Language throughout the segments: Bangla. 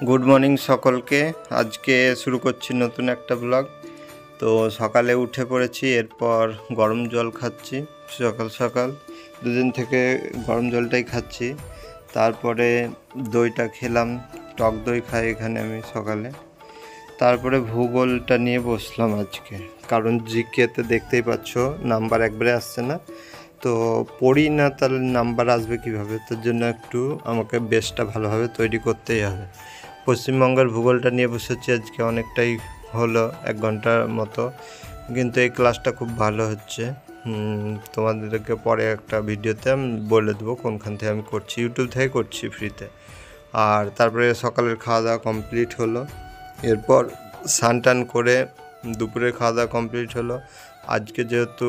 গুড মর্নিং সকলকে। আজকে শুরু করছি নতুন একটা ব্লগ। তো সকালে উঠে পড়েছি, এরপর গরম জল খাচ্ছি। সকাল সকাল দুদিন থেকে গরম জলটাই খাচ্ছি। তারপরে দইটা খেলাম, টক দই খাই এখানে আমি সকালে। তারপরে ভূগোলটা নিয়ে বসলাম আজকে, কারণ জিকেতে দেখতেই পাচ্ছ নাম্বার একবারে আসছে না। তো পড়ি না তাহলে নাম্বার আসবে কীভাবে? তার জন্য একটু আমাকে বেসটা ভালোভাবে তৈরি করতেই হবে। পশ্চিমবঙ্গের ভূগোলটা নিয়ে বসেছি আজকে, অনেকটাই হলো 1 ঘন্টার মতো, কিন্তু এই ক্লাসটা খুব ভালো হচ্ছে। তোমাদেরকে পরে একটা ভিডিওতে আমি বলে দেবো কোনখান থেকে আমি করছি, ইউটিউব থেকে করছি ফ্রিতে। আর তারপরে সকালের খাওয়া দাওয়া কমপ্লিট হলো, এরপর স্নান টান করে দুপুরের খাওয়া দাওয়া কমপ্লিট হলো। আজকে যেহেতু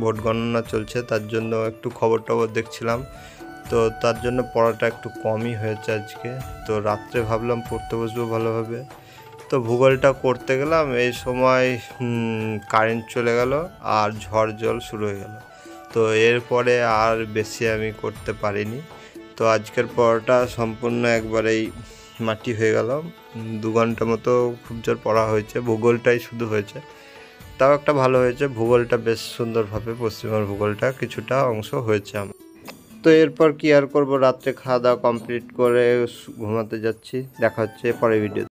ভোট গণনা চলছে, তার জন্য একটু খবর টবর দেখছিলাম, তো তার জন্য পড়াটা একটু কমই হয়েছে আজকে। তো রাত্রে ভাবলাম পড়তে বসবো ভালোভাবে। তো ভূগোলটা করতে গেলাম, এই সময় কারেন্ট চলে গেল আর ঝড় জল শুরু হয়ে গেল। তো এরপরে আর বেশি আমি করতে পারিনি। তো আজকের পড়াটা সম্পূর্ণ একবারেই মাটি হয়ে গেল। 2 ঘন্টা মতো খুব জোর পড়া হয়েছে, ভূগোলটাই শুধু হয়েছে। তাও একটা ভালো হয়েছে, ভূগোলটা বেশ সুন্দরভাবে, পশ্চিমবঙ্গের ভূগোলটা কিছুটা অংশ হয়েছে আমার। তো এরপর কি আর করবো, রাত্রে খাওয়া দাওয়া কমপ্লিট করে ঘুমাতে যাচ্ছি। দেখা হচ্ছে পরের ভিডিও।